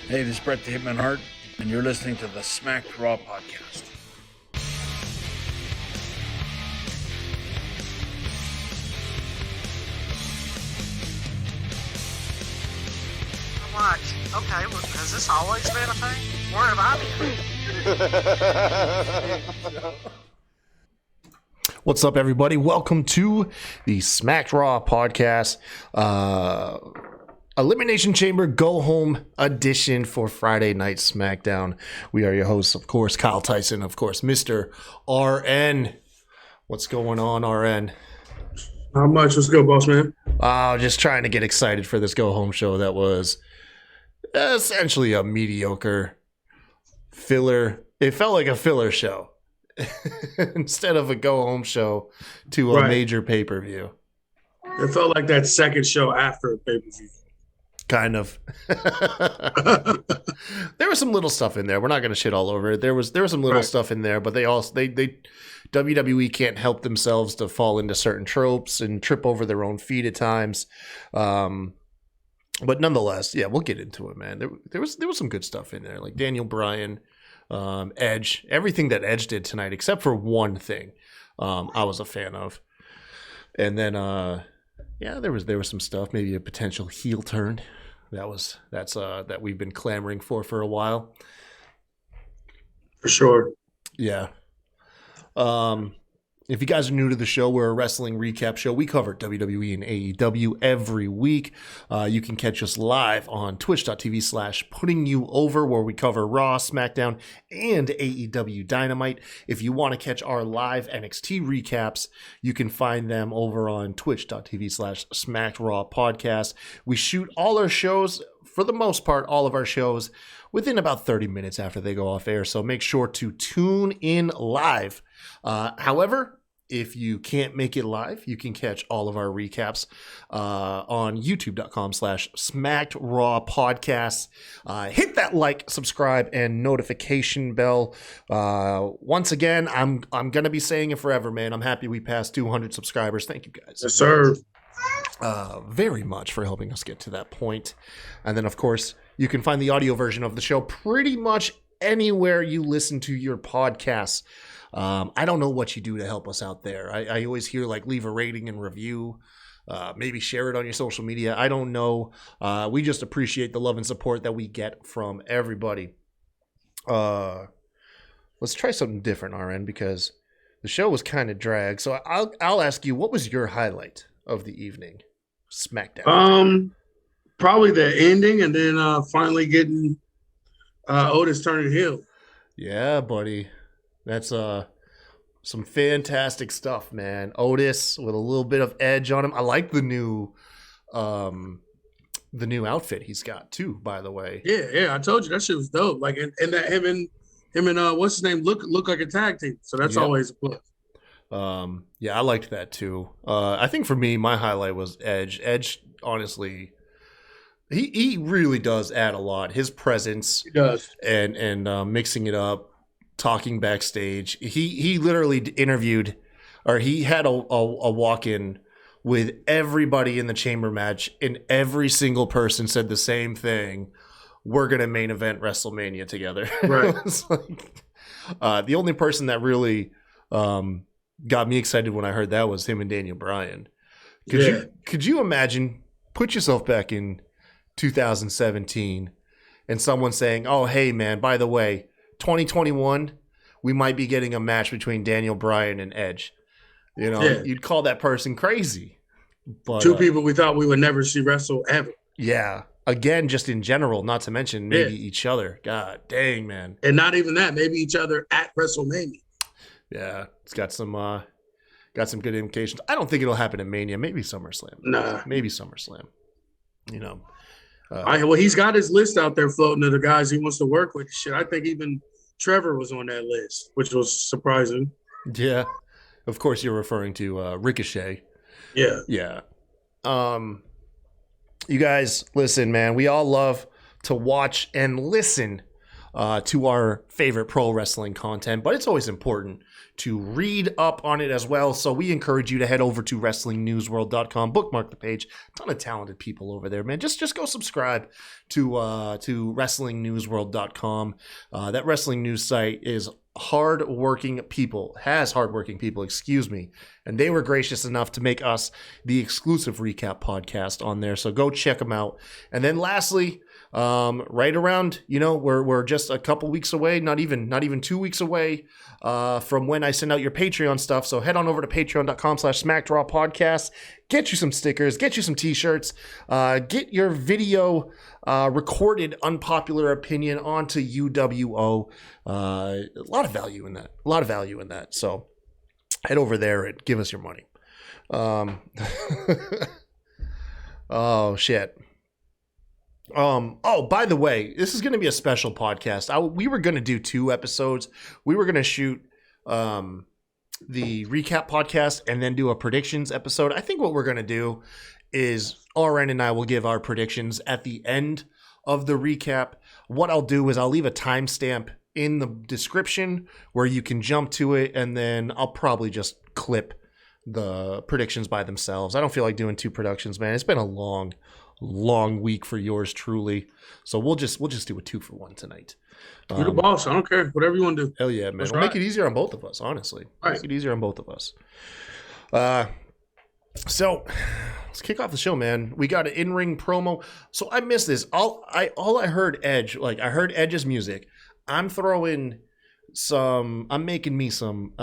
Hey, this is Brett the Hitman Hart, and you're listening to the Smacked Raw podcast. I'm like, okay, well, has this always been a thing? Where have I been? What's up, everybody? Welcome to the Smacked Raw podcast. Elimination Chamber Go Home edition for Friday Night SmackDown. We are your hosts, of course, Kyle Tyson, of course, Mr. RN. What's going on, RN? Not much. Let's go, boss man. Just trying to get excited for this Go Home show that was essentially a mediocre filler. It felt like a filler show instead of a Go Home show to a major pay-per-view. It felt like that second show after a pay-per-view. Kind of. There was some little stuff in there. We're not going to shit all over it. There was some little stuff in there, but they WWE can't help themselves to fall into certain tropes and trip over their own feet at times. But nonetheless, yeah, we'll get into it, man. There was some good stuff in there, like Daniel Bryan, Edge, everything that Edge did tonight, except for one thing, I was a fan of. And then, yeah, there was some stuff, maybe a potential heel turn. That we've been clamoring for a while. For sure. Yeah. If you guys are new to the show, we're a wrestling recap show. We cover WWE and AEW every week. You can catch us live on twitch.tv/puttingyouover, where we cover Raw, SmackDown, and AEW Dynamite. If you want to catch our live NXT recaps, you can find them over on twitch.tv/SmackDrawPodcast. We shoot all our shows, for the most part, all of our shows, within about 30 minutes after they go off air. So make sure to tune in live. However, if you can't make it live, you can catch all of our recaps on youtube.com/SmackedRawPodcasts. Hit that like, subscribe, and notification bell. Once again, I'm going to be saying it forever, man. I'm happy we passed 200 subscribers. Thank you guys. Yes, sir. Very much for helping us get to that point. And then, of course, you can find the audio version of the show pretty much anywhere you listen to your podcasts. I don't know what you do to help us out there. I always hear, like, leave a rating and review. Maybe share it on your social media. I don't know. We just appreciate the love and support that we get from everybody. Let's try something different, RN, because the show was kind of dragged. So I'll ask you, what was your highlight of the evening? SmackDown. Probably the ending, and then finally getting Otis turning heel. Yeah, buddy. That's some fantastic stuff, man. Otis with a little bit of edge on him. I like the new outfit he's got too, by the way. Yeah. I told you that shit was dope. Like, and that him and what's his name look like a tag team. So that's always a plus. Yeah, I liked that too. I think for me, my highlight was Edge. Edge, honestly, he really does add a lot. His presence, he does, and mixing it up, talking backstage. He literally interviewed, or he had a walk-in with everybody in the chamber match, and every single person said the same thing: "We're gonna main event WrestleMania together." Right. It's like, the only person that really got me excited when I heard that was him and Daniel Bryan. Could you imagine? Put yourself back in 2017, and someone saying, "Oh, hey, man, by the way, 2021, we might be getting a match between Daniel Bryan and Edge." You know, you'd call that person crazy. But two people we thought we would never see wrestle ever. Yeah. Again, just in general, not to mention maybe each other. God dang, man. And not even that, maybe each other at WrestleMania. Yeah, it's got some good implications. I don't think it'll happen in Mania. Maybe SummerSlam. Nah. Maybe SummerSlam. You know. Well, he's got his list out there floating of the guys he wants to work with. Shit, I think even Trevor was on that list, which was surprising. Yeah. Of course, you're referring to Ricochet. Yeah. Yeah. You guys, listen, man. We all love to watch and listen to our favorite pro wrestling content, but it's always important to read up on it as well. So we encourage you to head over to WrestlingNewsWorld.com, bookmark the page. A ton of talented people over there, man. Just go subscribe to WrestlingNewsWorld.com. That wrestling news site is has hardworking people, and they were gracious enough to make us the exclusive recap podcast on there. So go check them out. And then lastly, right around, we're just a couple weeks away, not even 2 weeks away from when I send out your Patreon stuff. So head on over to patreon.com/SmackDraw Podcast. Get you some stickers, get you some t-shirts, get your video recorded unpopular opinion onto UWO. A lot of value in that. So head over there and give us your money. Oh shit. By the way, this is going to be a special podcast. We were going to do 2 episodes. We were going to shoot the recap podcast and then do a predictions episode. I think what we're going to do is RN and I will give our predictions at the end of the recap. What I'll do is I'll leave a timestamp in the description where you can jump to it, and then I'll probably just clip the predictions by themselves. I don't feel like doing 2 productions, man. It's been a long week for yours truly, so we'll just do a 2-for-1 tonight. You're the boss. I don't care. Whatever you want to do. Hell yeah, man. We'll make it easier on both of us, honestly. Right. Make it easier on both of us. So let's kick off the show, man. We got an in-ring promo. So I missed this. I heard Edge. Like, I heard Edge's music. I'm making me some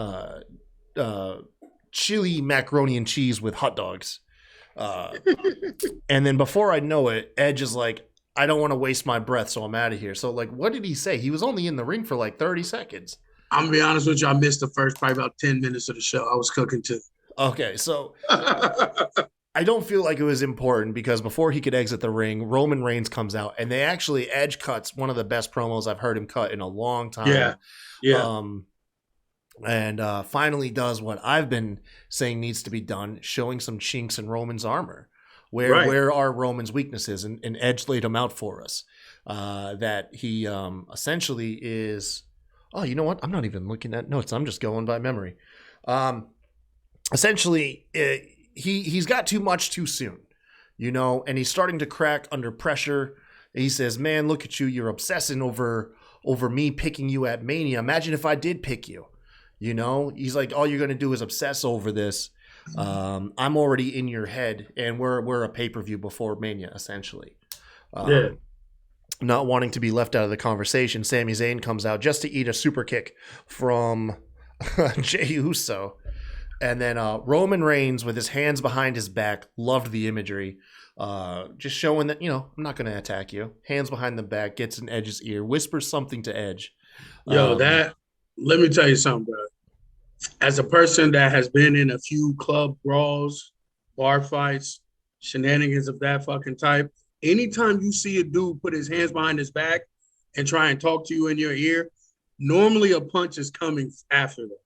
chili macaroni and cheese with hot dogs. And then before I know it, Edge is like, I don't want to waste my breath, so I'm out of here. So, like, what did he say? He was only in the ring for like 30 seconds. I'm going to be honest with you. I missed the first probably about 10 minutes of the show. I was cooking too. Okay, so I don't feel like it was important because before he could exit the ring, Roman Reigns comes out, and Edge cuts one of the best promos I've heard him cut in a long time. Yeah. And finally does what I've been saying needs to be done, showing some chinks in Roman's armor. Where are Roman's weaknesses? And Edge laid them out for us. That he essentially is... Oh, you know what? I'm not even looking at notes. I'm just going by memory. Essentially, he's got too much too soon, and he's starting to crack under pressure. He says, man, look at you. You're obsessing over me picking you at Mania. Imagine if I did pick you. He's like, all you're going to do is obsess over this. I'm already in your head, and we're a pay-per-view before Mania, essentially. Not wanting to be left out of the conversation, Sami Zayn comes out just to eat a super kick from Jey Uso. And then Roman Reigns, with his hands behind his back, loved the imagery. Just showing that, I'm not going to attack you. Hands behind the back, gets in Edge's ear, whispers something to Edge. Let me tell you something, bro. As a person that has been in a few club brawls, bar fights, shenanigans of that fucking type, anytime you see a dude put his hands behind his back and try and talk to you in your ear, normally a punch is coming after that.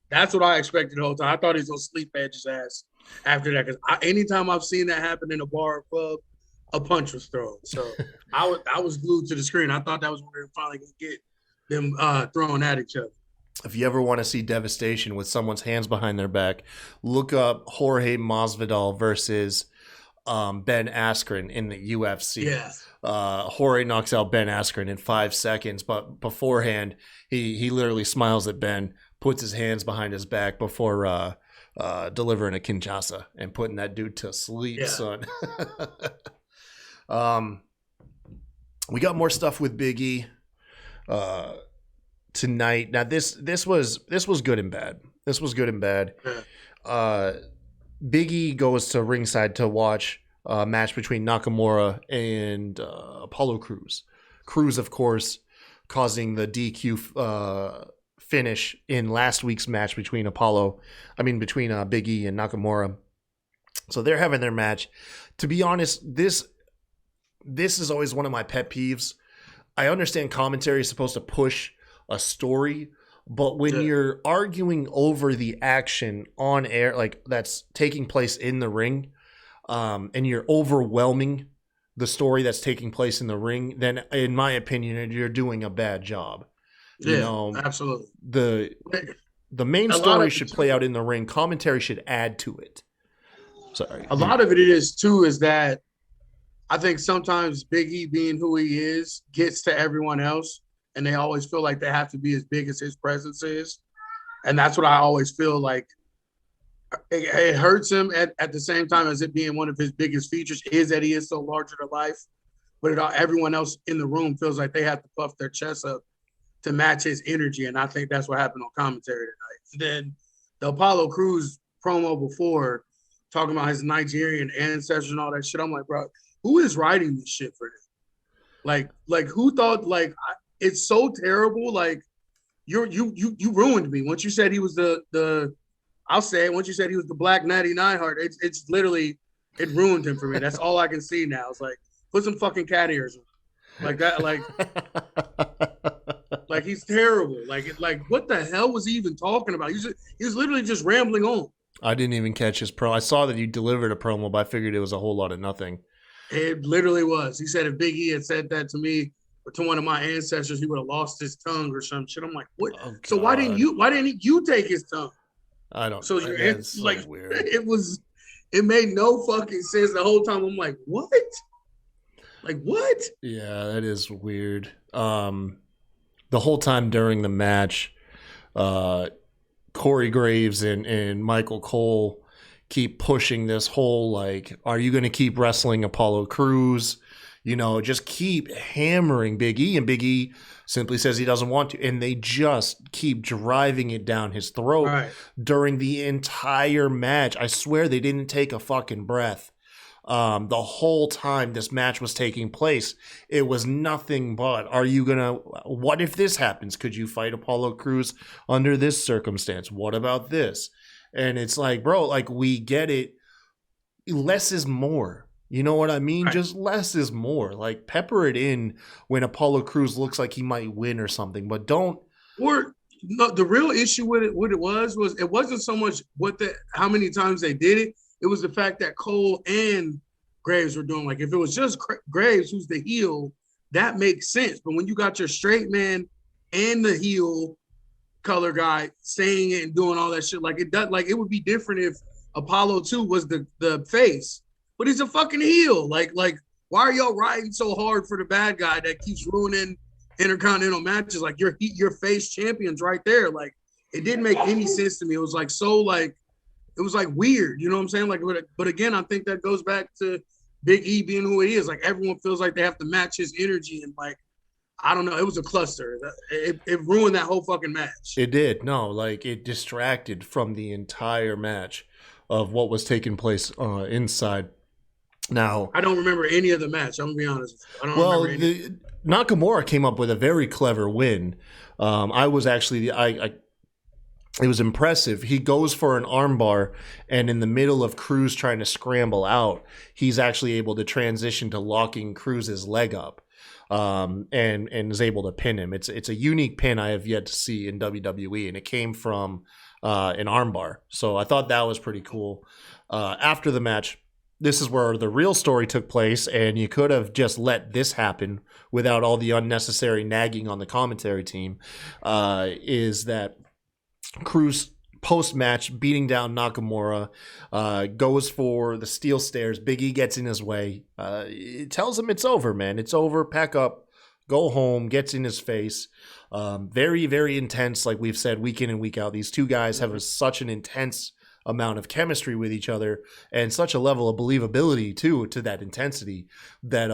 That's what I expected the whole time. I thought he was going to sleep Edge's ass after that, because anytime I've seen that happen in a bar or club, a punch was thrown. So I was glued to the screen. I thought that was when they were finally going to get them throwing at each other. If you ever want to see devastation with someone's hands behind their back, look up Jorge Masvidal versus Ben Askren in the UFC. Yeah. Jorge knocks out Ben Askren in 5 seconds, but beforehand, he literally smiles at Ben, puts his hands behind his back before delivering a Kinshasa and putting that dude to sleep, son. We got more stuff with Big E tonight. Now this was good and bad. This was good and bad. Big E goes to ringside to watch a match between Nakamura and Apollo Crews. Crews, of course, causing the DQ finish in last week's match between Big E and Nakamura. So they're having their match. To be honest, this is always one of my pet peeves. I understand commentary is supposed to push a story, but when you're arguing over the action on air, like that's taking place in the ring, and you're overwhelming the story that's taking place in the ring, then in my opinion, you're doing a bad job. You Yeah, know, absolutely. The main A lot story of should it play too- out in the ring. Commentary should add to it. Sorry. A lot of it is too is that I think sometimes Big E being who he is gets to everyone else, and they always feel like they have to be as big as his presence is, and that's what I always feel like. It hurts him at the same time as it being one of his biggest features is that he is so larger than life, but everyone else in the room feels like they have to puff their chest up to match his energy, and I think that's what happened on commentary tonight. Then the Apollo Crews promo before talking about his Nigerian ancestors and all that shit. I'm like, bro, who is writing this shit for him? Like who thought it's so terrible? Like you ruined me once you said he was the I'll say it once you said he was the Black Natty Neidhart. It's literally it ruined him for me. That's all I can see now. It's like put some fucking cat ears like that. Like he's terrible. Like what the hell was he even talking about? He was literally just rambling on. I didn't even catch his promo. I saw that you delivered a promo, but I figured it was a whole lot of nothing. It literally was. He said if Big E had said that to me or to one of my ancestors, he would have lost his tongue or some shit. I'm like, what? Oh, so why didn't you take his tongue? I don't. So That's so like weird. it made no fucking sense the whole time. I'm like, what? Like what? Yeah, that is weird. The whole time during the match, Corey Graves and Michael Cole keep pushing this whole like, are you going to keep wrestling Apollo Crews? You know, just keep hammering Big E, and Big E simply says he doesn't want to, and they just keep driving it down his throat during the entire match. I swear they didn't take a fucking breath. The whole time this match was taking place, it was nothing but, what if this happens? Could you fight Apollo Crews under this circumstance? What about this? And it's like, bro, like we get it. Less is more. You know what I mean? Just less is more. Like pepper it in when Apollo Crews looks like he might win or something, but don't. Or no, the real issue with it, was it wasn't so much how many times they did it. It was the fact that Cole and Graves were doing. Like if it was just Graves who's the heel, that makes sense. But when you got your straight man and the heel color guy saying it and doing all that shit, like it does. Like it would be different if Apollo 2 was the face. But he's a fucking heel. Like, why are y'all riding so hard for the bad guy that keeps ruining intercontinental matches? Like, your face champions right there. Like, it didn't make any sense to me. It was like it was like weird. You know what I'm saying? Like, but again, I think that goes back to Big E being who he is. Like, everyone feels like they have to match his energy, and like, I don't know. It was a cluster. It ruined that whole fucking match. It did. No, like it distracted from the entire match of what was taking place inside. Now, I don't remember any of the match. I'm gonna be honest. I don't remember any. Nakamura came up with a very clever win. I was actually it was impressive. He goes for an armbar, and in the middle of Crews trying to scramble out, he's actually able to transition to locking Cruz's leg up, and is able to pin him. It's a unique pin I have yet to see in WWE, and it came from an armbar. So I thought that was pretty cool. After the match, this is where the real story took place, and you could have just let this happen without all the unnecessary nagging on the commentary team, is that Crews post-match beating down Nakamura, goes for the steel stairs. Big E gets in his way. It tells him it's over, man. It's over. Pack up. Go home. Gets in his face. Very, very intense, like we've said, week in and week out. These two guys have such an intense amount of chemistry with each other and such a level of believability too, to that intensity, that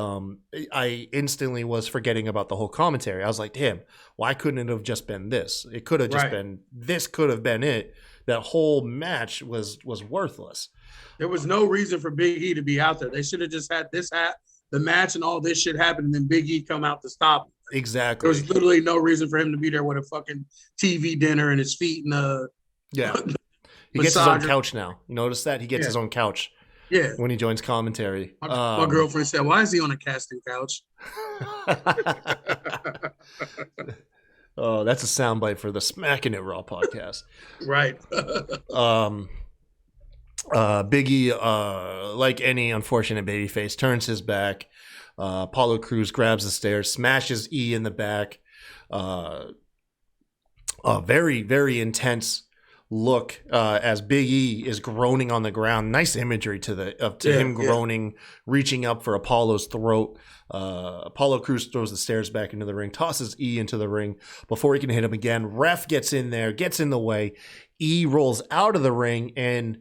I instantly was forgetting about the whole commentary. I was like, damn, why couldn't it have just been this? It could have just been this. Could have been it. That whole match was worthless. There was no reason for Big E to be out there. They should have just had the match and all this shit happen, and then Big E come out to stop him. Exactly. There was literally no reason for him to be there with a fucking TV dinner and his feet in a He gets his own couch now. You notice that? He gets his own couch when he joins commentary. My girlfriend said, why is he on a casting couch? Oh, that's a soundbite for the Smacking It Raw podcast. Right. Big E, like any unfortunate babyface, turns his back. Apollo Crews grabs the stairs, smashes E in the back. A very, very intense look as Big E is groaning on the ground. Nice imagery to him groaning, reaching up for Apollo's throat. Apollo Crews throws the stairs back into the ring, tosses E into the ring before he can hit him again. Ref gets in there, gets in the way. E rolls out of the ring, and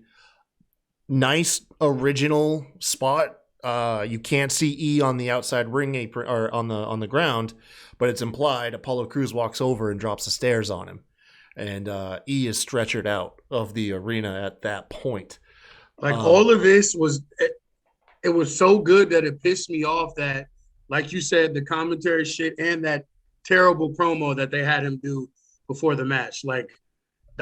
nice original spot. You can't see E on the outside ring apron or on the ground, but it's implied. Apollo Crews walks over and drops the stairs on him, and E is stretchered out of the arena at that point. Like all of this was, it was so good that it pissed me off that, like you said, the commentary shit and that terrible promo that they had him do before the match, like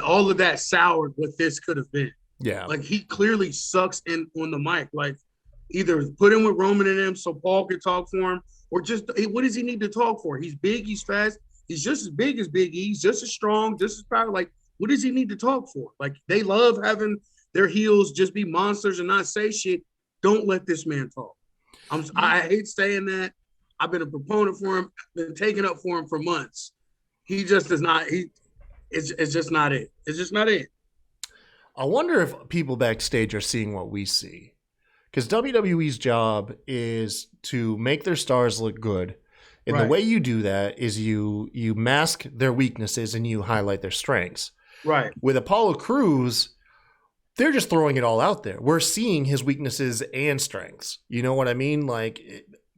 all of that soured what this could have been. Yeah, like he clearly sucks in on the mic. Like either put him with Roman and him so Paul could talk for him, or just what does he need to talk for? He's big, he's fast, he's just as big as Big E, he's just as strong, just as powerful. Like what does he need to talk for? Like they love having their heels just be monsters and not say shit. Don't let this man talk. I hate saying that. I've been a proponent for him, been taking up for him for months. He just does not. It's just not it. It's just not it. I wonder if people backstage are seeing what we see. Because WWE's job is to make their stars look good. And the way you do that is you mask their weaknesses and you highlight their strengths. Right. With Apollo Crews, they're just throwing it all out there. We're seeing his weaknesses and strengths. You know what I mean?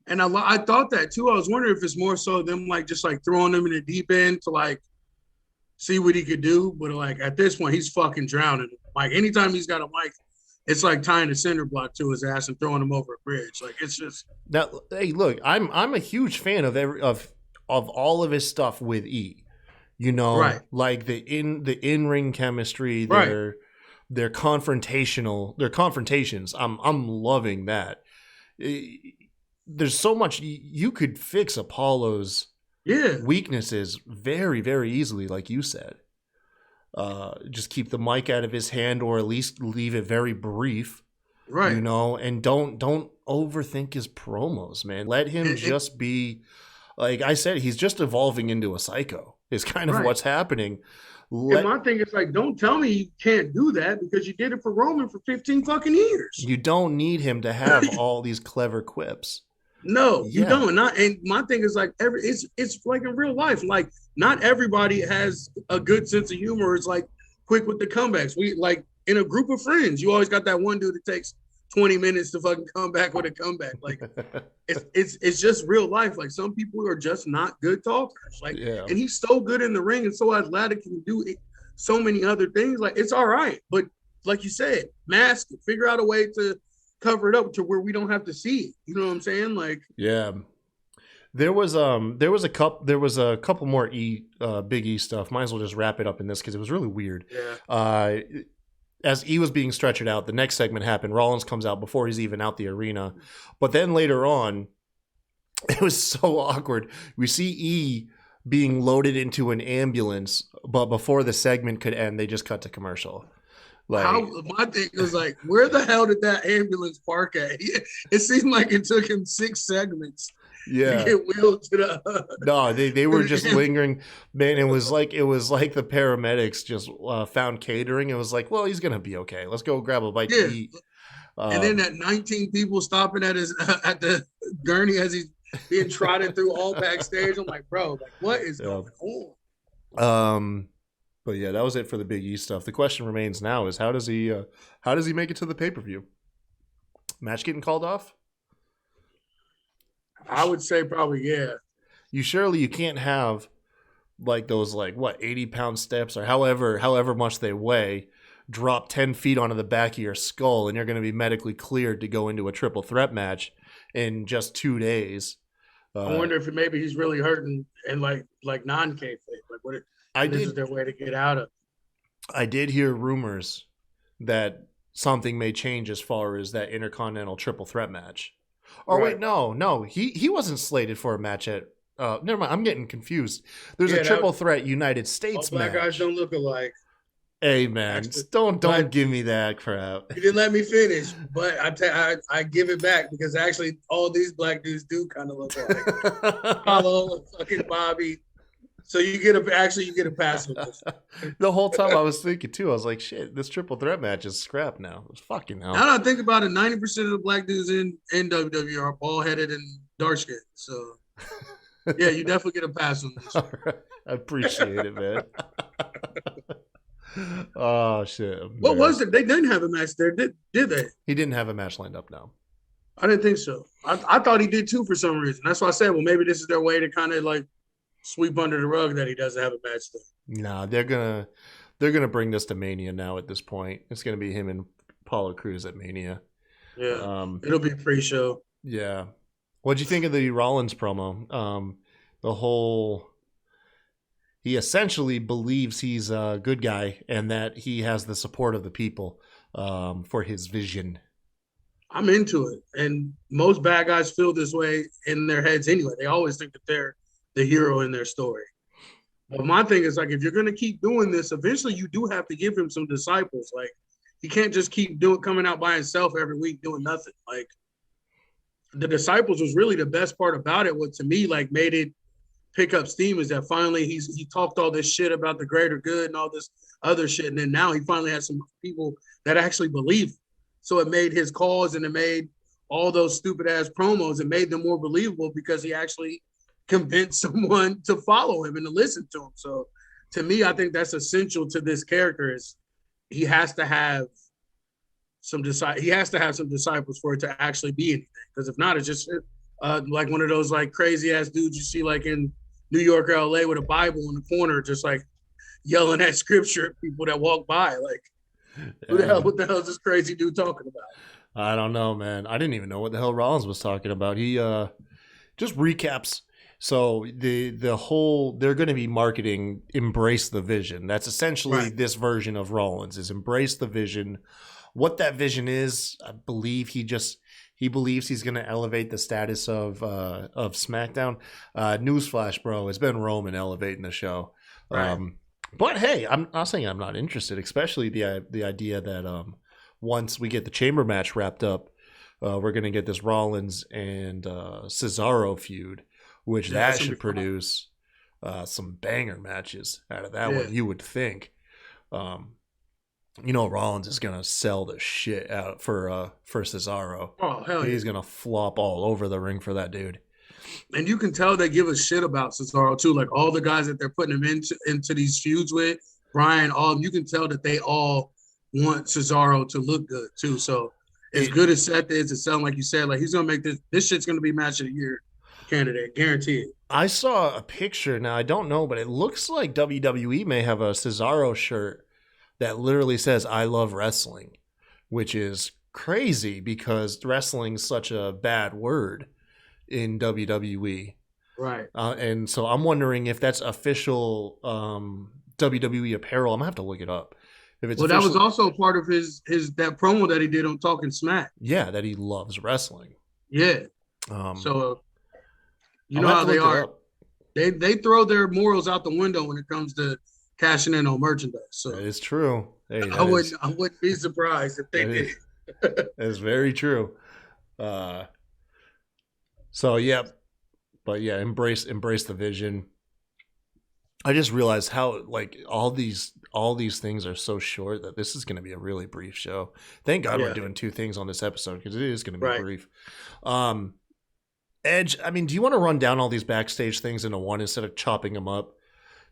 And I thought that too. I was wondering if it's more so them just throwing him in the deep end to see what he could do. But at this point, he's fucking drowning. Like anytime he's got a mic, it's like tying a cinder block to his ass and throwing him over a bridge. Like it's just. Now, hey, look, I'm a huge fan of all of his stuff with E. You know, right. Like the in-ring chemistry, right. their confrontations. I'm loving that. There's so much you could fix Apollo's weaknesses very, very easily, like you said. Just keep the mic out of his hand, or at least leave it very brief, right? You know, and don't overthink his promos, man. Let him just be, like I said, he's just evolving into a psycho. Is kind of what's happening. And my thing is don't tell me you can't do that because you did it for Roman for 15 fucking years. You don't need him to have all these clever quips. No, you don't. And my thing is it's like in real life. Like not everybody has a good sense of humor. It's quick with the comebacks. We in a group of friends, you always got that one dude that takes 20 minutes to fucking come back with a comeback. Like it's just real life. Like some people are just not good talkers. And he's so good in the ring and so athletic and do so many other things. Like it's all right, but like you said, mask it, figure out a way to cover it up to where we don't have to see it. You know what I'm saying? There was a couple more Big E stuff. Might as well just wrap it up in this because it was really weird. As E was being stretchered out, the next segment happened. Rollins comes out before he's even out the arena, but then later on, it was so awkward. We see E being loaded into an ambulance, but before the segment could end, they just cut to commercial. My thing was where the hell did that ambulance park at? It seemed like it took him 6 segments to get wheeled to the. No, they were just lingering. Man, it was like the paramedics just found catering. It was like, well, he's gonna be okay. Let's go grab a bite to eat. And then that 19 people stopping at the gurney as he's being trotted through all backstage. I'm like, bro, what is going on? But yeah, that was it for the Big E stuff. The question remains now is how does he make it to the pay-per-view? Match getting called off? I would say probably, yeah. You can't have those 80-pound steps or however much they weigh, drop 10 feet onto the back of your skull, and you're going to be medically cleared to go into a triple threat match in just 2 days. I wonder if maybe he's really hurting and non-kayfabe. This is their way to get out of it. I did hear rumors that something may change as far as that Intercontinental triple threat match. Oh, wait, no. He wasn't slated for a match at never mind, I'm getting confused. There's a triple threat United States black match. guys don't look alike. Hey man, Actually, don't but give me that crap. you didn't let me finish. But I give it back because actually all these black dudes do kind of look like Apollo and fucking Bobby. So you get a pass on this. The whole time I was thinking too, I was like, shit, this triple threat match is scrap now. Fucking hell. Now that I think about it, 90% of the black dudes in WWE are bald headed and dark skinned. So yeah, you definitely get a pass on this. All right. I appreciate it, man. Oh shit. What was it? They didn't have a match there, did they? He didn't have a match lined up now. I didn't think so. I thought he did too for some reason. That's why I said, well, maybe this is their way to kind of like sweep under the rug that he doesn't have a match there. Nah, they're gonna bring this to Mania now. At this point, it's gonna be him and Apollo Crews at Mania. Yeah, it'll be a pre-show. Yeah. What'd you think of the Rollins promo? The whole. He essentially believes he's a good guy and that he has the support of the people for his vision. I'm into it. And most bad guys feel this way in their heads anyway. They always think that they're the hero in their story. But my thing is, like, if you're going to keep doing this, eventually you do have to give him some disciples. Like, he can't just keep coming out by himself every week doing nothing. Like, the disciples was really the best part about it. What to me, like, made it pick up steam is that finally he talked all this shit about the greater good and all this other shit, and then now he finally has some people that actually believe it. So it made his cause and it made all those stupid ass promos, it made them more believable because he actually convinced someone to follow him and to listen to him. So to me, I think that's essential to this character is he has to have some disciples for it to actually be anything. Because if not, it's just like one of those like crazy ass dudes you see like in New York or LA with a Bible in the corner, just like yelling at scripture at people that walk by. Like, what the hell is this crazy dude talking about? I don't know, man. I didn't even know what the hell Rollins was talking about. He just recaps. So the whole, they're going to be marketing Embrace the Vision. That's essentially this version of Rollins is Embrace the Vision. What that vision is, I believe he believes he's going to elevate the status of SmackDown. Newsflash, bro, it's been Roman elevating the show. Right. But hey, I'm not saying I'm not interested, especially the idea that once we get the chamber match wrapped up, we're going to get this Rollins and Cesaro feud, which that should produce some banger matches out of that one, you would think. Rollins is going to sell the shit out for Cesaro. Oh, hell yeah. He's going to flop all over the ring for that dude. And you can tell they give a shit about Cesaro too. Like all the guys that they're putting him into these feuds with, Brian, you can tell that they all want Cesaro to look good too. So as good as Seth is, it sounds like you said, like he's gonna make this shit's gonna be match of the year candidate, guaranteed. I saw a picture now. I don't know, but it looks like WWE may have a Cesaro shirt that literally says "I love wrestling," which is crazy because wrestling's such a bad word in WWE. Right. And so I'm wondering if that's official WWE apparel. I'm gonna have to look it up. If it's that was also part of his that promo that he did on Talking Smack. Yeah, that he loves wrestling. Yeah. So you know how they are. They throw their morals out the window when it comes to cashing in on merchandise. So it's true. Hey, I wouldn't be surprised if they did. That's very true. So yeah, but yeah, embrace the vision. I just realized how like all these things are so short that this is going to be a really brief show. Thank God we're doing 2 things on this episode because it is going to be brief. Edge, I mean, do you want to run down all these backstage things into one instead of chopping them up?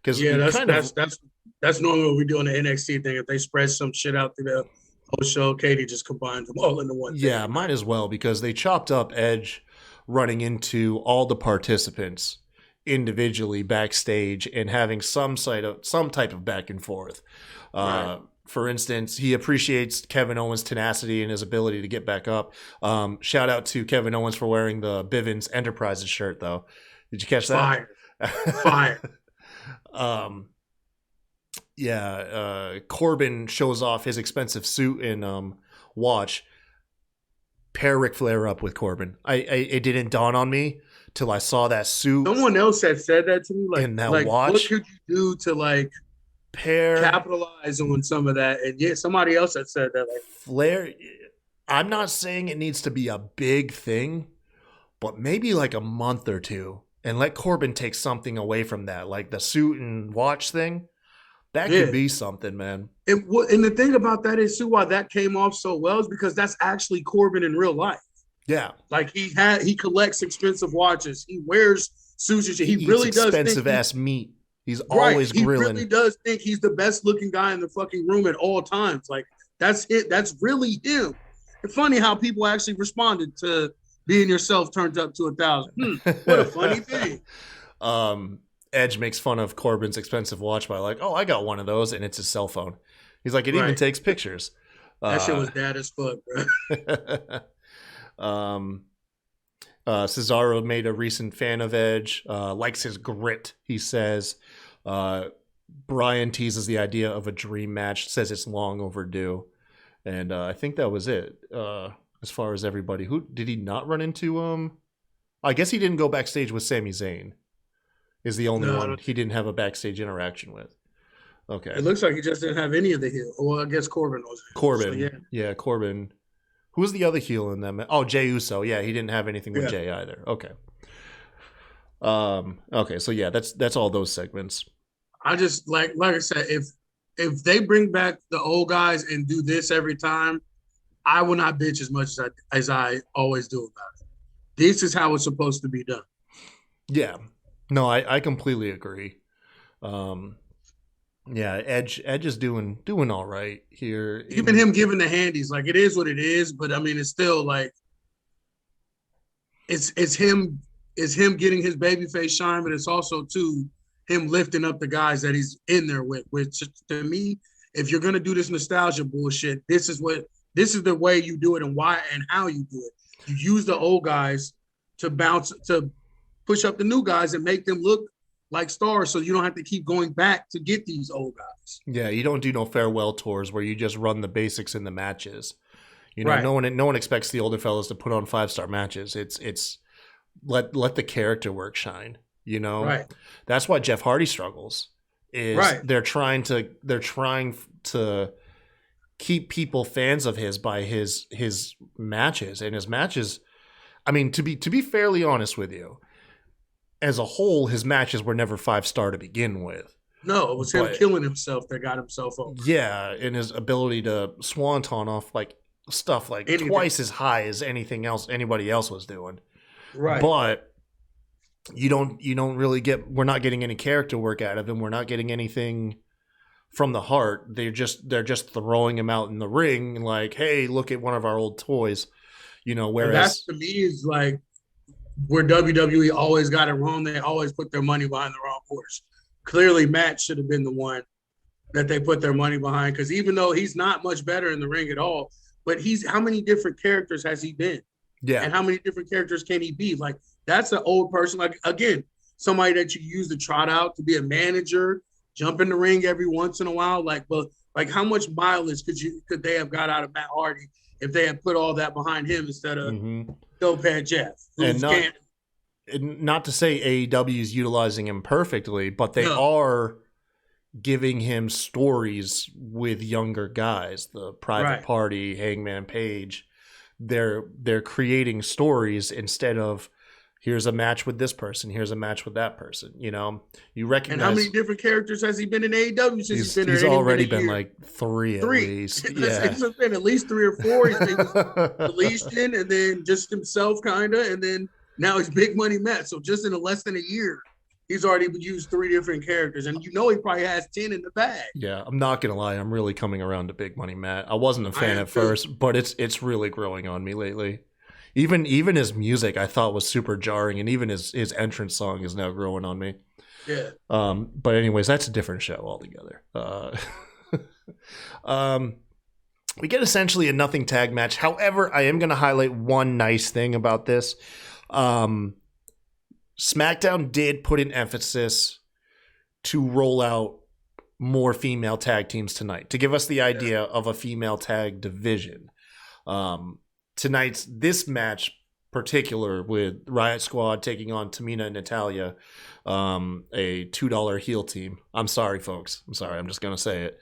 Because that's normally what we do on the NXT thing. If they spread some shit out through the whole show, Katie just combines them all into one thing. Yeah, might as well because they chopped up Edge running into all the participants individually backstage and having some type of back and forth. For instance, he appreciates Kevin Owens' tenacity and his ability to get back up. Shout out to Kevin Owens for wearing the Bivens Enterprises shirt, though. Did you catch that? Fire. Corbin shows off his expensive suit and watch. Pair Ric Flair up with Corbin. It didn't dawn on me till I saw that suit. Someone else had said that to me. And that watch. What could you do to like capitalize on some of that. And yeah, somebody else had said that. Like, Flair, I'm not saying it needs to be a big thing, but maybe like a month or two, and let Corbin take something away from that, like the suit and watch thing. That could be something, man. And the thing about that is too, why that came off so well is because that's actually Corbin in real life. Yeah, like he collects expensive watches. He wears sushi. He really does expensive ass meat. He's always grilling. He really does think he's the best looking guy in the fucking room at all times. Like that's it. That's really him. It's funny how people actually responded to being yourself turned up to 1,000. What a funny thing. Edge makes fun of Corbin's expensive watch by like, oh, I got one of those, and it's his cell phone. He's like, it even takes pictures. That shit was bad as fuck, bro. Cesaro made a recent fan of Edge, likes his grit, he says. Brian teases the idea of a dream match, says it's long overdue. And I think that was it. As far as everybody. Who did he not run into? I guess he didn't go backstage with Sami Zayn. Is the only one he didn't have a backstage interaction with. Okay. It looks like he just didn't have any of the heel. Well, I guess Corbin was. Corbin. So, yeah, Corbin. Who was the other heel in them? Oh, Jey Uso. Yeah, he didn't have anything with Jey either. Okay. Okay, so yeah, that's all those segments. I just like I said, if they bring back the old guys and do this every time, I will not bitch as much as I always do about it. This is how it's supposed to be done. Yeah. No, I completely agree. Yeah, Edge is doing all right here. Even him giving the handies, like it is what it is, but I mean it's still like it's him getting his babyface shine, but it's also too him lifting up the guys that he's in there with. Which to me, if you're gonna do this nostalgia bullshit, this is the way you do it and why and how you do it. You use the old guys to push up the new guys and make them look like stars, so you don't have to keep going back to get these old guys. Yeah, you don't do no farewell tours where you just run the basics in the matches. You know, no one expects the older fellas to put on 5-star matches. It's let the character work shine. You know, that's why Jeff Hardy struggles. They're trying to keep people fans of his by his matches, and his matches. I mean, to be fairly honest with you, as a whole, his matches were never 5-star to begin with. No, it was him killing himself that got himself over. Yeah, and his ability to swanton off like stuff like twice as high as anything else anybody else was doing. Right. But you don't really we're not getting any character work out of him. We're not getting anything from the heart. They're just throwing him out in the ring like, hey, look at one of our old toys. You know, whereas and that to me is like where WWE always got it wrong. They always put their money behind the wrong horse. Clearly, Matt should have been the one that they put their money behind, because even though he's not much better in the ring at all, but how many different characters has he been? Yeah. And how many different characters can he be? Like, that's an old person. Like, again, somebody that you use to trot out to be a manager, jump in the ring every once in a while. Like, but like, how much mileage could they have got out of Matt Hardy if they had put all that behind him instead of Dope-Head Jeff? And not to say AEW is utilizing him perfectly, but they are giving him stories with younger guys. The Private Party, Hangman Page, they're creating stories instead of here's a match with this person, here's a match with that person. You know, you recognize. And how many different characters has he been in AEW since he's been there? He's already been like three at least. Yeah, he's been at least 3 or 4. He's been released in, and then just himself, kinda, and then now he's Big Money Matt. So just in less than a year, he's already used 3 different characters, and you know he probably has 10 in the bag. Yeah, I'm not gonna lie, I'm really coming around to Big Money Matt. I wasn't a fan at first, but it's really growing on me lately. Even his music I thought was super jarring, and even his entrance song is now growing on me. Yeah. But anyways, that's a different show altogether. We get essentially a nothing tag match. However, I am going to highlight one nice thing about this. SmackDown did put an emphasis to roll out more female tag teams tonight to give us the idea of a female tag division. This match particular with Riot Squad taking on Tamina and Natalia, a $2 heel team. I'm sorry, folks. I'm sorry. I'm just gonna say it.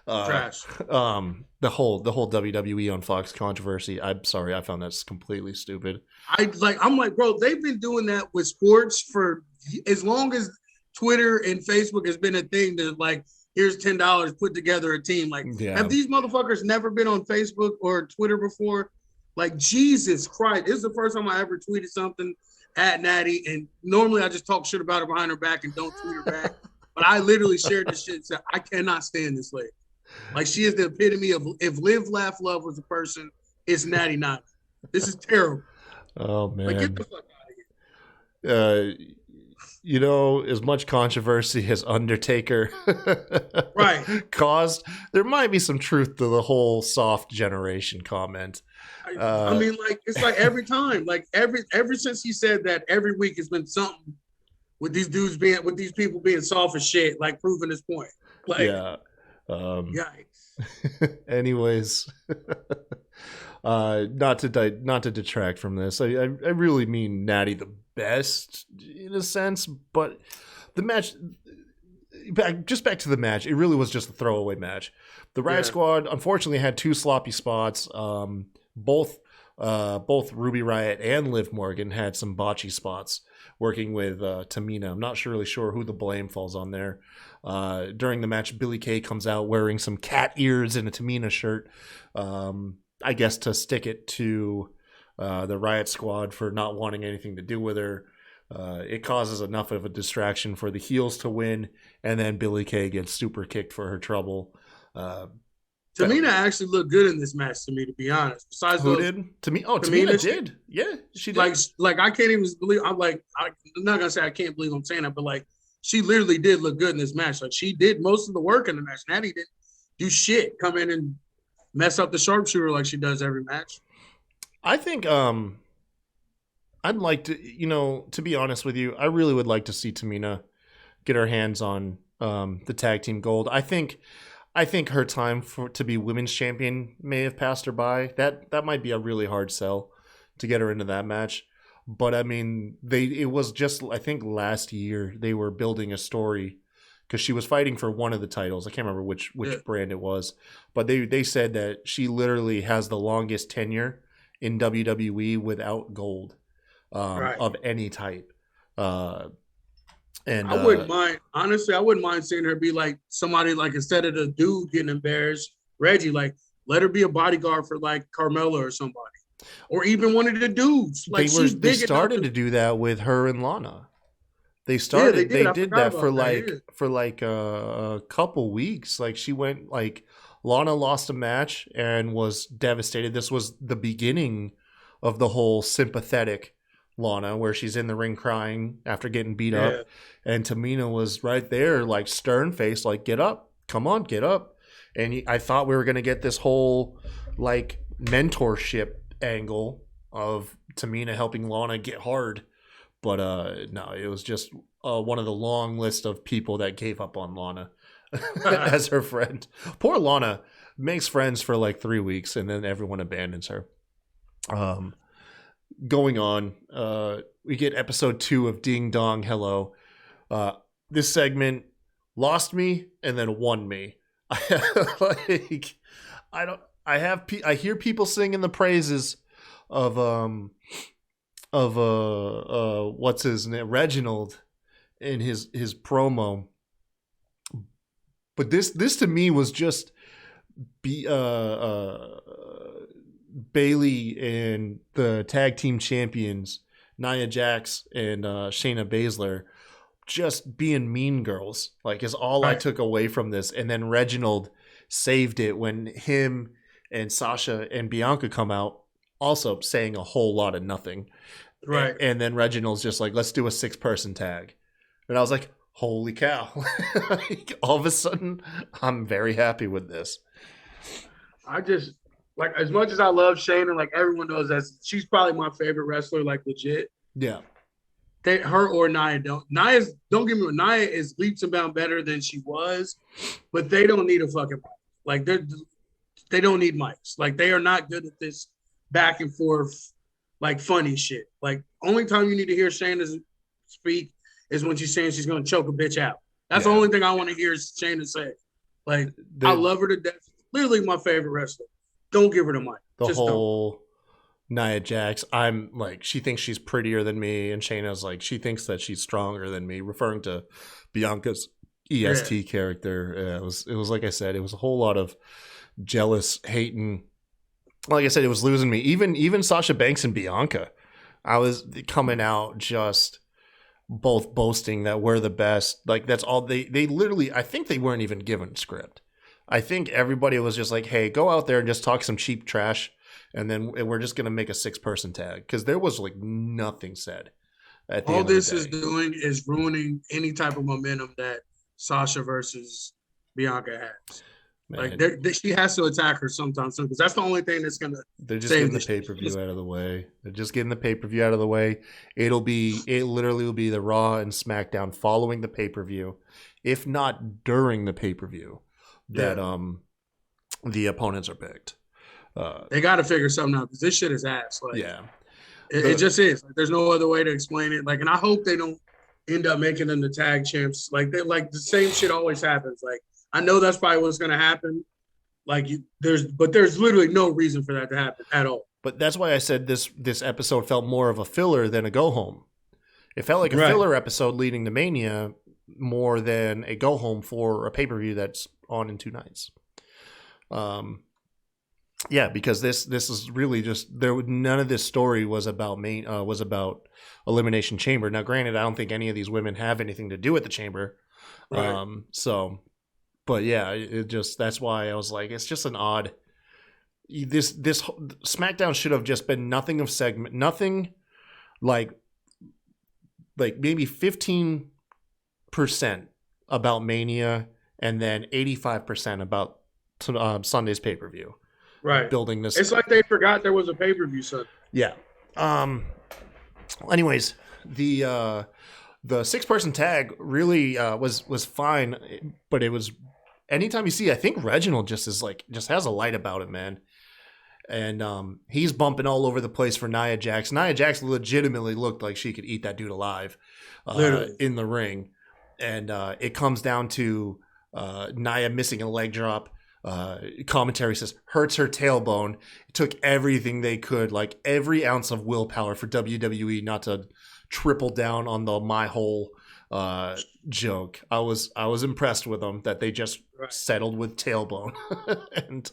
Trash. The whole WWE on Fox controversy. I'm sorry. I found that's completely stupid. I'm like, bro, they've been doing that with sports for as long as Twitter and Facebook has been a thing to like, here's $10, put together a team. Like, have these motherfuckers never been on Facebook or Twitter before? Like, Jesus Christ. This is the first time I ever tweeted something at Natty. And normally I just talk shit about her behind her back and don't tweet her back. But I literally shared this shit and said, I cannot stand this lady. Like, she is the epitome of if Live, Laugh, Love was a person, it's Natty not. This is terrible. Oh, man. Like, get the fuck out of here. You know, as much controversy as Undertaker caused, there might be some truth to the whole soft generation comment. I mean, like, it's like every time, like ever since he said that, every week has been something with these people being soft as shit, like proving his point. Like, yeah. Yikes. Anyways, not to detract from this. I really mean Natty the best in a sense, but the match, back to the match, it really was just a throwaway match. The Riot Squad unfortunately had two sloppy spots. Both Ruby Riot and Liv Morgan had some botchy spots working with Tamina. I'm not really sure who the blame falls on there. During the match, Billie Kay comes out wearing some cat ears and a Tamina shirt, I guess to stick it to the Riot Squad for not wanting anything to do with her. It causes enough of a distraction for the heels to win, and then Billie Kay gets super kicked for her trouble. Tamina actually looked good in this match to me, to be honest. Besides Tamina did. Yeah, she did. Like I can't even believe. I'm not gonna say I can't believe I'm saying that, but like she literally did look good in this match. Like she did most of the work in the match. Natty didn't do shit. Come in and mess up the sharpshooter like she does every match. I think I'd like to be honest with you, I really would like to see Tamina get her hands on the tag team gold. I think her time to be women's champion may have passed her by. That might be a really hard sell to get her into that match. But I mean, it was just, I think last year they were building a story because she was fighting for one of the titles. I can't remember which brand it was, but they said that she literally has the longest tenure in WWE without gold of any type. And I wouldn't mind, honestly, I wouldn't mind seeing her be like somebody, like instead of the dude getting embarrassed, Reggie, like let her be a bodyguard for like Carmella or somebody, or even one of the dudes. Like they started to do that with her and Lana. They started. They did that for like a couple weeks. Like she went, like Lana lost a match and was devastated. This was the beginning of the whole sympathetic Lana, where she's in the ring crying after getting beat up, and Tamina was right there, like stern face, like get up, come on, get up. And I thought we were gonna get this whole like mentorship angle of Tamina helping Lana get hard, but no, it was just one of the long list of people that gave up on Lana as her friend. Poor Lana makes friends for like 3 weeks and then everyone abandons her. Going on, we get episode 2 of Ding Dong Hello. This segment lost me and then won me. I hear people singing the praises of what's his name, Reginald, in his promo, but this to me was just Bailey and the tag team champions Nia Jax and Shayna Baszler just being mean girls, like, is all I took away from this. And then Reginald saved it when him and Sasha and Bianca come out, also saying a whole lot of nothing. Right. And then Reginald's just like, let's do a 6-person tag. And I was like, holy cow. Like, all of a sudden, I'm very happy with this. I just, like, as much as I love Shayna, like, everyone knows that she's probably my favorite wrestler, like, legit. Yeah. Her or Nia don't. Don't get me wrong, Nia is leaps and bounds better than she was, but they don't need a fucking mic. Like, they don't need mics. Like, they are not good at this back and forth like funny shit. Like only time you need to hear Shayna speak is when she's saying she's gonna choke a bitch out. That's the only thing I want to hear Shayna say. Like I love her to death. Literally my favorite wrestler. Don't give her the mic. The Just whole Nia Jax, I'm like, she thinks she's prettier than me, and Shayna's like, she thinks that she's stronger than me, referring to Bianca's EST character. It was like I said, it was a whole lot of jealous, hating. Like I said, it was losing me. Even Sasha Banks and Bianca, I was coming out just both boasting that we're the best. Like that's all they literally. I think they weren't even given a script. I think everybody was just like, hey, go out there and just talk some cheap trash, and then we're just gonna make a 6-person tag, because there was like nothing said. All this is doing is ruining any type of momentum that Sasha versus Bianca has. Man. Like she has to attack her sometime soon, because that's the only thing that's gonna. They're just getting the pay-per-view out of the way. They're just getting the pay-per-view out of the way. It literally will be the Raw and SmackDown following the pay-per-view, if not during the pay-per-view, that the opponents are picked. They got to figure something out, because this shit is ass. Like, it just is. Like, there's no other way to explain it. Like, and I hope they don't end up making them the tag champs. Like the same shit always happens. Like. I know that's probably what's going to happen. Like there's literally no reason for that to happen at all. But that's why I said this episode felt more of a filler than a go home. It felt like a filler episode leading to Mania more than a go home for a pay-per-view that's on in 2 nights. Because this is really just none of this story was about Elimination Chamber. Now, granted, I don't think any of these women have anything to do with the Chamber. Right. But yeah, that's why I was like, it's just an odd. This SmackDown should have just been nothing like maybe 15% about Mania, and then 85% about Sunday's pay-per-view. Right. Building this. It's like they forgot there was a pay-per-view Sunday. Yeah. Anyways, the 6-person tag really was fine, but it was. Anytime you see, I think Reginald just has a light about him, man. And he's bumping all over the place for Nia Jax. Nia Jax legitimately looked like she could eat that dude alive in the ring. And it comes down to Nia missing a leg drop. Commentary says, hurts her tailbone. It took everything they could, like every ounce of willpower for WWE not to triple down on the my hole joke. I was impressed with them that they just settled with tailbone. And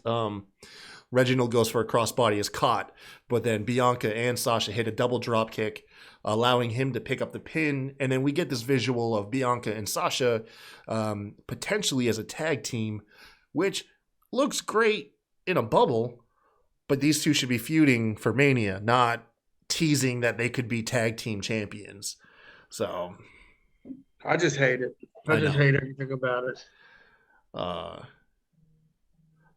Reginald goes for a crossbody, is caught, but then Bianca and Sasha hit a double drop kick, allowing him to pick up the pin. And then we get this visual of Bianca and Sasha potentially as a tag team, which looks great in a bubble, but these two should be feuding for Mania, not teasing that they could be tag team champions. So I just hate it. I just hate everything about it.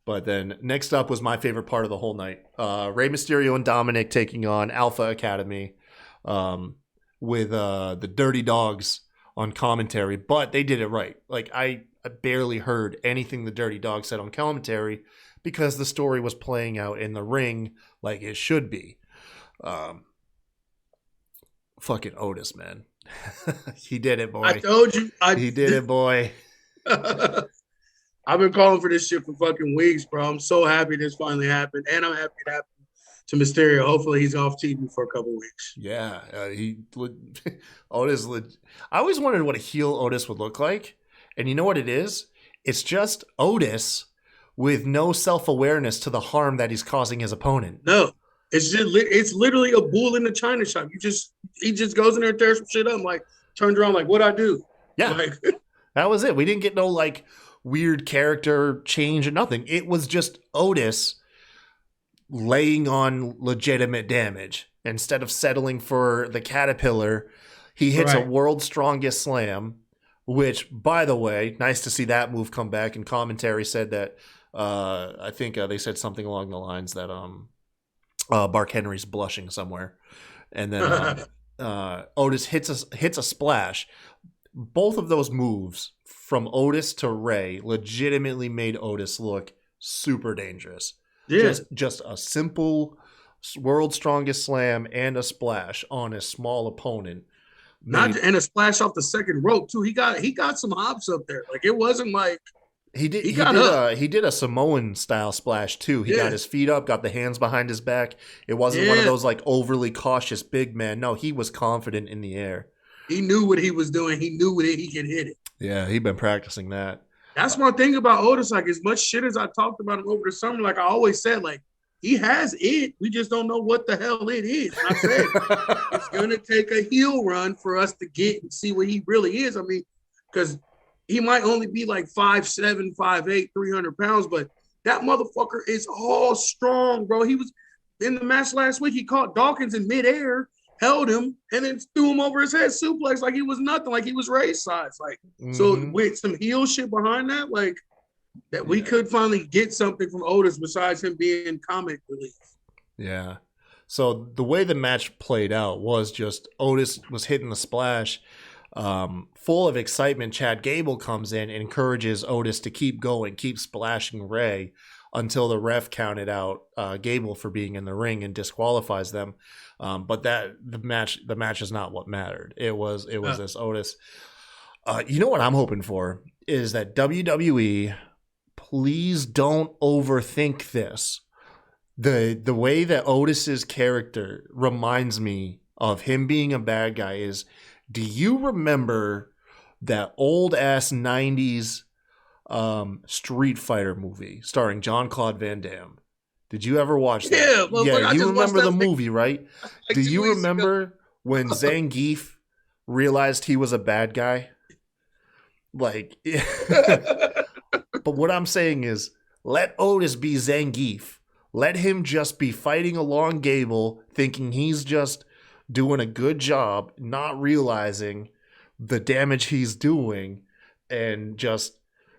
But then next up was my favorite part of the whole night. Rey Mysterio and Dominic taking on Alpha Academy with the Dirty Dogs on commentary. But they did it right. Like I barely heard anything the Dirty Dogs said on commentary, because the story was playing out in the ring like it should be. Fucking Otis, man. He did it, boy. I told you. He did it, boy. I've been calling for this shit for fucking weeks, bro. I'm so happy this finally happened. And I'm happy it happened to Mysterio. Hopefully he's off TV for a couple weeks. Yeah. Otis. I always wondered what a heel Otis would look like. And you know what it is? It's just Otis with no self-awareness to the harm that he's causing his opponent. No. It's literally a bull in the china shop. He just goes in there and tears some shit up. Like, turns around like, what'd I do? Yeah. Like, that was it. We didn't get no like weird character change or nothing. It was just Otis laying on legitimate damage. Instead of settling for the caterpillar, he hits a world's strongest slam, which, by the way, nice to see that move come back. And commentary said that I think they said something along the lines that Mark Henry's blushing somewhere, and then Otis hits a splash. Both of those moves from Otis to Rey legitimately made Otis look super dangerous. Yeah. Just a simple World's Strongest Slam and a splash on a small opponent. And a splash off the second rope too. He got some hops up there. Like it wasn't like he did a Samoan style splash too. He got his feet up, got the hands behind his back. It wasn't one of those like overly cautious big men. No, he was confident in the air. He knew what he was doing. He knew he could hit it. Yeah, he'd been practicing that. That's my thing about Otis. Like as much shit as I talked about him over the summer, like I always said, like he has it. We just don't know what the hell it is. And I said it's gonna take a heel run for us to get and see what he really is. I mean, because he might only be like 5'7", 5'8", 300 pounds, but that motherfucker is all strong, bro. He was in the match last week. He caught Dawkins in midair, held him, and then threw him over his head, suplex like he was nothing, like he was race size. Like so, with some heel shit behind that, like that, we could finally get something from Otis besides him being comic relief. Yeah. So the way the match played out was just Otis was hitting the splash. Full of excitement, Chad Gable comes in and encourages Otis to keep going, keep splashing Ray until the ref counted out Gable for being in the ring and disqualifies them. But that the match is not what mattered. It was this Otis. You know what I'm hoping for is that WWE, please don't overthink this. The way that Otis's character reminds me of him being a bad guy is, do you remember that old ass 90s Street Fighter movie starring Jean-Claude Van Damme? Did you ever watch that? Yeah, well, yeah, you remember the thing. movie, right? Do you remember when Zangief realized he was a bad guy? Like, but what I'm saying is, let Otis be Zangief. Let him just be fighting along Gable, thinking he's just doing a good job, not realizing the damage he's doing, and just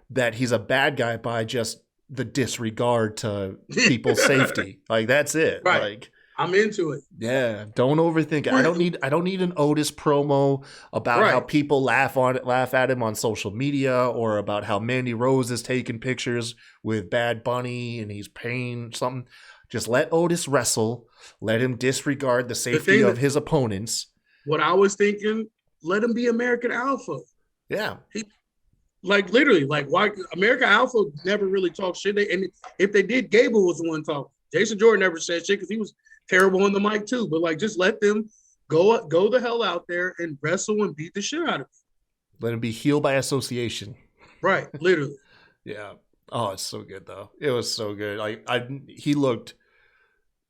that he's a bad guy by just the disregard to people's safety. Like that's it. Right. Like I'm into it. Yeah, don't overthink it. I don't need an Otis promo about how people laugh at him on social media, or about how Mandy Rose is taking pictures with Bad Bunny and he's paying something. Just let Otis wrestle. Let him disregard the safety of his opponents. What I was thinking, let him be American Alpha. Yeah. Like literally, like why American Alpha never really talked shit. And if they did, Gable was the one talking. Jason Jordan never said shit because he was terrible on the mic too. But like, just let them go the hell out there and wrestle and beat the shit out of him. Let him be heel by association. Right, literally. Yeah. Oh, it's so good though. It was so good. He looked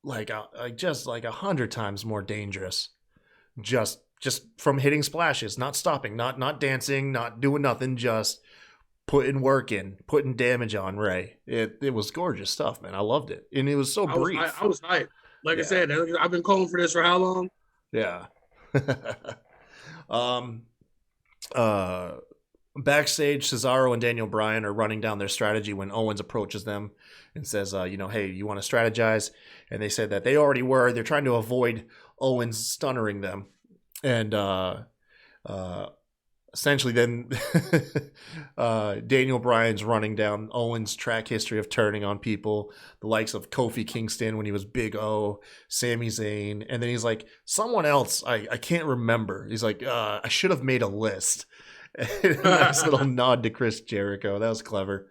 like just like 100 times more dangerous. Just from hitting splashes, not stopping, not dancing, not doing nothing, just putting work in, putting damage on Ray. It was gorgeous stuff, man. I loved it. And it was so brief. I was hyped. Like I said, I've been calling for this for how long? Yeah. Backstage, Cesaro and Daniel Bryan are running down their strategy when Owens approaches them and says, hey, you want to strategize? And they said that they already were. They're trying to avoid Owens stunnering them. And essentially then Daniel Bryan's running down Owens' track history of turning on people, the likes of Kofi Kingston when he was Big O, Sami Zayn. And then he's like, someone else, I can't remember. He's like, I should have made a list. Nice little nod to Chris Jericho. That was clever.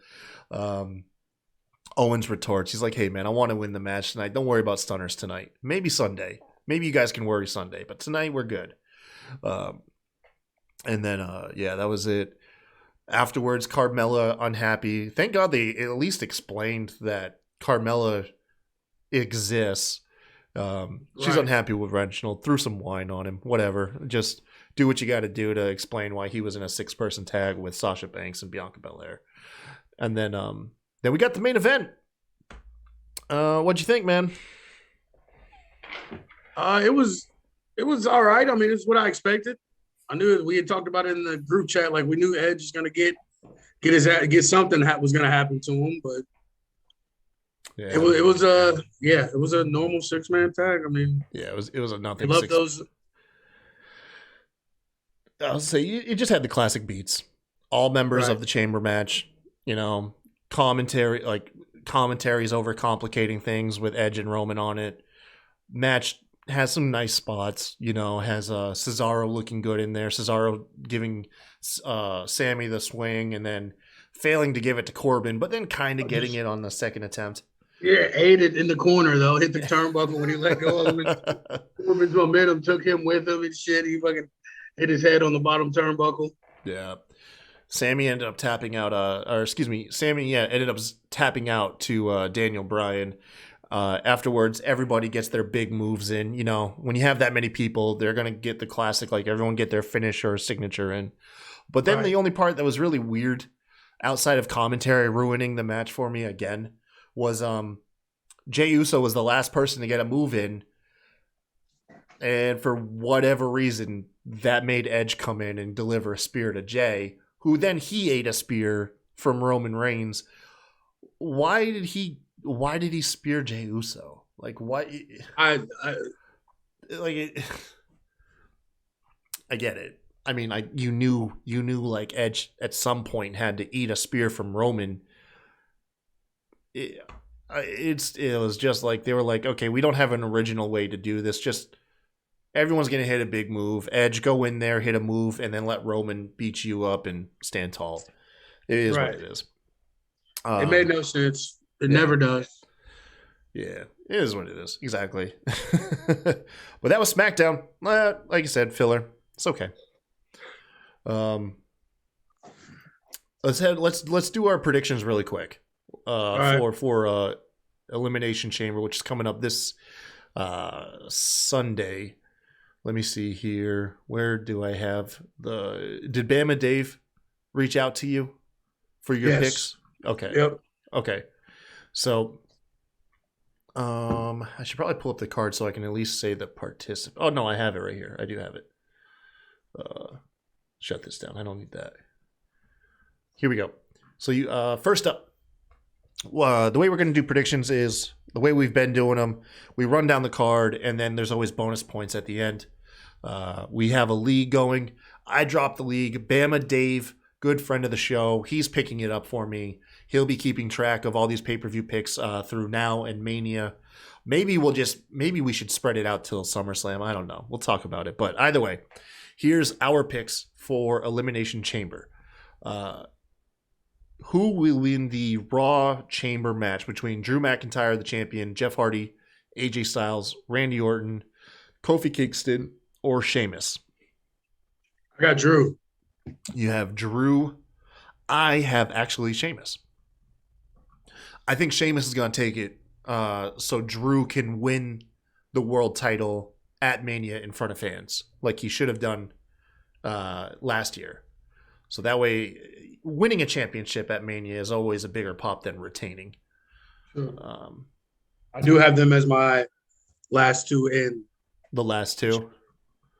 Owens retorts. He's like, hey, man, I want to win the match tonight. Don't worry about stunners tonight. Maybe Sunday. Maybe you guys can worry Sunday. But tonight, we're good. And then, that was it. Afterwards, Carmella unhappy. Thank God they at least explained that Carmella exists. She's unhappy with Reginald. Threw some wine on him. Whatever. Just do what you got to do to explain why he was in a 6-person tag with Sasha Banks and Bianca Belair. And then we got the main event. What'd you think, man? It was all right. I mean, it's what I expected. I knew it. We had talked about it in the group chat. Like we knew Edge was going to get something that was going to happen to him, but it was a normal 6-man tag. I mean, it was a nothing. I love those. I'll say you just had the classic beats. All members of the chamber match. Commentaries overcomplicating things with Edge and Roman on it. Match has some nice spots, has Cesaro looking good in there. Cesaro giving Sammy the swing and then failing to give it to Corbin, but then kind of getting it on the second attempt. Yeah, ate it in the corner, though. Hit the turnbuckle when he let go of it. Corbin's momentum took him with him and shit. He fucking hit his head on the bottom turnbuckle. Yeah. Sammy ended up tapping out, ended up tapping out to Daniel Bryan. Afterwards, everybody gets their big moves in. When you have that many people, they're going to get the classic, like everyone get their finish or signature in. But then the only part that was really weird, outside of commentary ruining the match for me again, was Jey Uso was the last person to get a move in. And for whatever reason, that made Edge come in and deliver a spear to Jey, who then he ate a spear from Roman Reigns. Why did he spear Jey Uso? Like, what? I get it. I mean, you knew like Edge at some point had to eat a spear from Roman. It was just like they were like, okay, we don't have an original way to do this. Just everyone's gonna hit a big move. Edge, go in there, hit a move, and then let Roman beat you up and stand tall. It is what it is. It made no sense. It never does. Yeah, it is what it is. Exactly. But that was SmackDown. Like you said, filler. It's okay. Let's do our predictions really quick. For Elimination Chamber, which is coming up this Sunday. Let me see here. Where do I have did Bama Dave reach out to you for your picks? Okay. Yep. Okay. So I should probably pull up the card so I can at least say the participant. Oh no, I have it right here. I do have it. Shut this down. I don't need that. Here we go. So you first up, the way we're going to do predictions is the way we've been doing them. We run down the card, and then there's always bonus points at the end. We have a league going. I dropped the league. Bama Dave, good friend of the show, he's picking it up for me. He'll be keeping track of all these pay-per-view picks through now and Mania. Maybe we should spread it out till SummerSlam. I don't know. We'll talk about it. But either way, here's our picks for Elimination Chamber. Who will win the Raw Chamber match between Drew McIntyre, the champion, Jeff Hardy, AJ Styles, Randy Orton, Kofi Kingston, or Sheamus? I got Drew. You have Drew. I have actually Sheamus. I think Sheamus is going to take it so Drew can win the world title at Mania in front of fans like he should have done last year. So that way, winning a championship at Mania is always a bigger pop than retaining. Sure. I do have them as my last two in. The last two?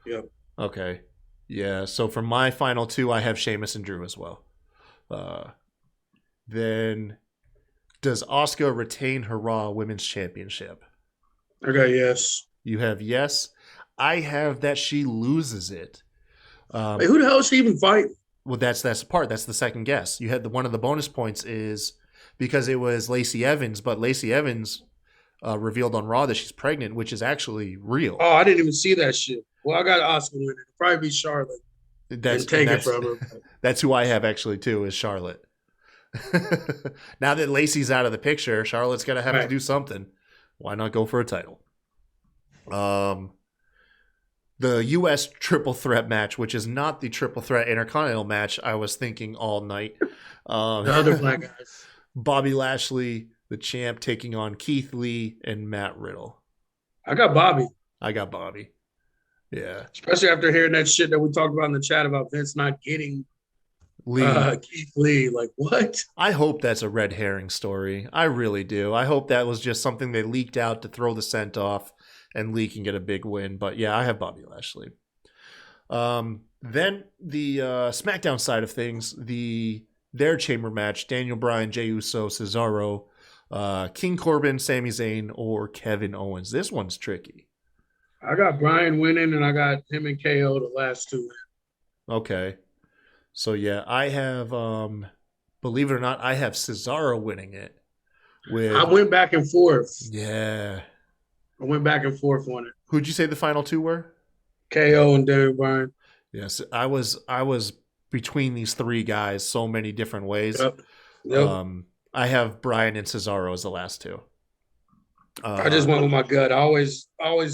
Yep. Okay. Yeah, so for my final two, I have Sheamus and Drew as well. Then, does Asuka retain her Raw Women's Championship? Okay, yes. You have yes. I have that she loses it. Wait, who the hell is she even fighting? Well, that's the part. That's the second guess. You had one of the bonus points is because it was Lacey Evans, but Lacey Evans revealed on Raw that she's pregnant, which is actually real. Oh, I didn't even see that shit. Well, I got Asuka winning. It'll probably be Charlotte. Take it from her. That's who I have actually too, is Charlotte. Now that Lacey's out of the picture, Charlotte's gonna have to do something. Why not go for a title? The U.S. triple threat match, which is not the triple threat intercontinental match I was thinking all night. The other black guys. Bobby Lashley, the champ, taking on Keith Lee and Matt Riddle. I got Bobby. I got Bobby. Yeah. Especially after hearing that shit that we talked about in the chat about Vince not getting Keith Lee. Like, what? I hope that's a red herring story. I really do. I hope that was just something they leaked out to throw the scent off and Lee can get a big win. But yeah, I have Bobby Lashley. Then the SmackDown side of things, their chamber match, Daniel Bryan, Jey Uso, Cesaro, King Corbin, Sami Zayn, or Kevin Owens. This one's tricky. I got Bryan winning, and I got him and KO the last two. Okay. So yeah, I have, believe it or not, I have Cesaro winning it. I went back and forth. Yeah. I went back and forth on it. Who'd you say the final two were? KO and Daniel Bryan. Yes, I was between these three guys so many different ways. Yep. I have Bryan and Cesaro as the last two. I just went with my gut. I always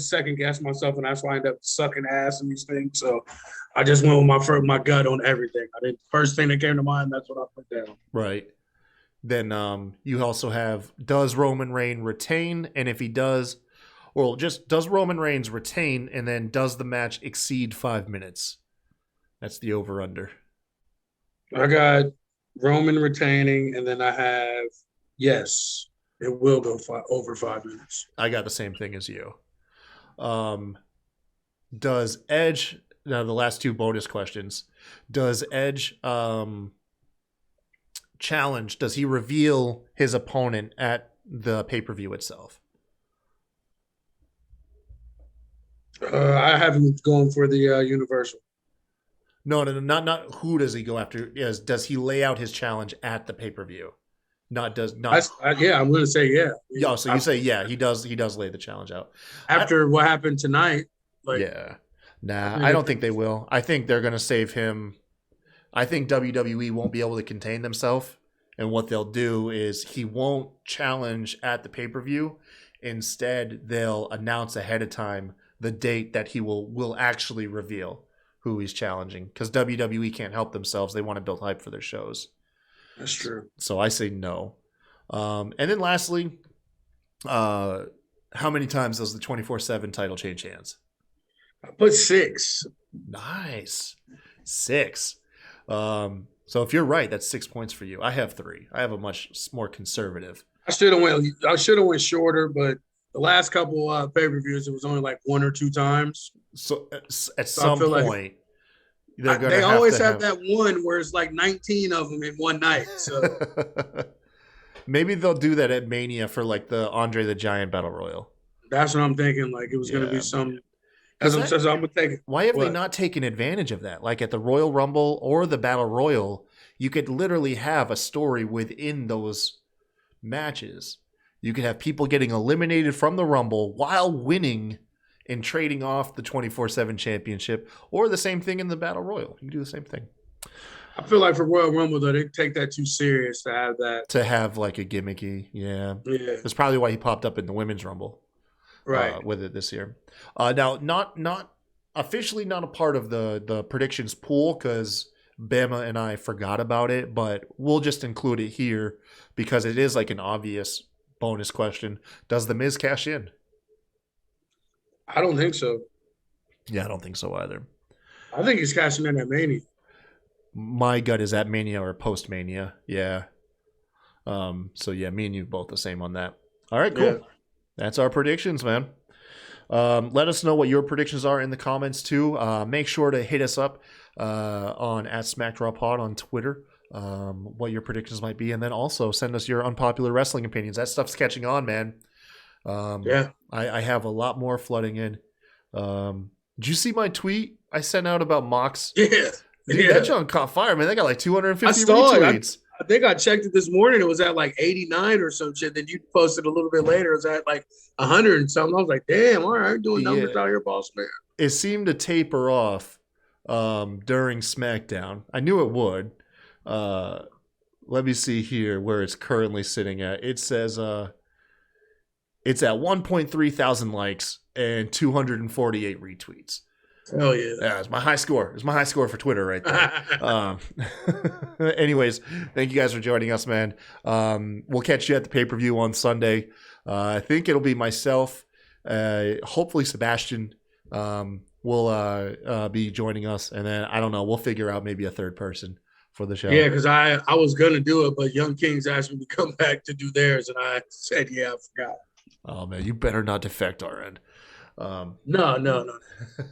second guess myself, and that's why I end up sucking ass in these things. So I just went with my gut on everything. First thing that came to mind, that's what I put down. Right. Then you also have, does Roman Reigns retain? And if he does, or just does Roman Reigns retain, and then does the match exceed 5 minutes? That's the over-under. I got Roman retaining, and then I have, yes, it will go over 5 minutes. I got the same thing as you. Does Edge, now the last two bonus questions, does Edge challenge, does he reveal his opponent at the pay-per-view itself? I have him going for the Universal. No, not who does he go after? Yes, does he lay out his challenge at the pay-per-view? I'm going to say yeah. Yeah, so you say yeah, he does lay the challenge out. After what happened tonight. Yeah. Nah, I don't think they will. I think they're going to save him. I think WWE won't be able to contain themselves, and what they'll do is he won't challenge at the pay-per-view. Instead, they'll announce ahead of time the date that he will actually reveal who he's challenging, because WWE can't help themselves. They want to build hype for their shows. That's true. So I say no. And then lastly, how many times does the 24/7 title change hands? I put 6. Nice. 6. So if you're right, that's 6 points for you. I have 3. I have a much more conservative. I should have went shorter, but the last couple pay-per-views, it was only like 1 or 2 times. So at some point, they always have that one where it's like 19 of them in one night. So maybe they'll do that at Mania for like the Andre the Giant Battle Royal. That's what I'm thinking. Like it was going to be some. Because I'm going to take it. Why have they not taken advantage of that? Like at the Royal Rumble or the Battle Royal, you could literally have a story within those matches. You could have people getting eliminated from the Rumble while winning and trading off the 24/7 championship, or the same thing in the Battle Royal. You can do the same thing. I feel like for Royal Rumble, though, they take that too serious to have that. To have like a gimmicky, yeah. That's probably why he popped up in the Women's Rumble. Right. With it this year. Now, not officially not a part of the predictions pool, because Bama and I forgot about it, but we'll just include it here because it is like an obvious bonus question. Does The Miz cash in? I don't think so. Yeah, I don't think so either. I think he's cashing in at Mania. My gut is at Mania or post Mania. Yeah. So yeah, me and you both the same on that. All right, cool. Yeah. That's our predictions, man. Let us know what your predictions are in the comments too. Make sure to hit us up on @SmackDrawPod on Twitter. What your predictions might be, and then also send us your unpopular wrestling opinions. That stuff's catching on, man. I have a lot more flooding in. Did you see my tweet I sent out about Mox? Yeah. Dude, that junk caught fire, man. They got like 250 retweets. I think I checked it this morning. It was at like 89 or some shit. Then you posted a little bit later. It was at like 100 and something. I was like, damn, all right, doing numbers out here, boss man. It seemed to taper off during SmackDown. I knew it would. Let me see here where it's currently sitting at. It says it's at 1.3 thousand likes and 248 retweets. Hell yeah. Yeah, it's my high score. It's my high score for Twitter right there. Anyways, thank you guys for joining us, man. We'll catch you at the pay-per-view on Sunday. I think it'll be myself. Hopefully Sebastian will be joining us. And then, I don't know, we'll figure out maybe a third person for the show. Yeah, because I was going to do it, but Young Kings asked me to come back to do theirs. And I said, yeah, I forgot. Oh, man, you better not defect our end. No.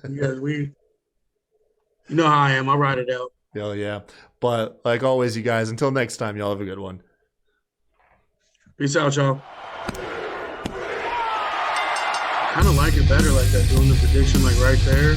Because you know how I am. I ride it out. Hell yeah. But like always, you guys, until next time, y'all have a good one. Peace out, y'all. Kind of like it better like that, doing the prediction like right there.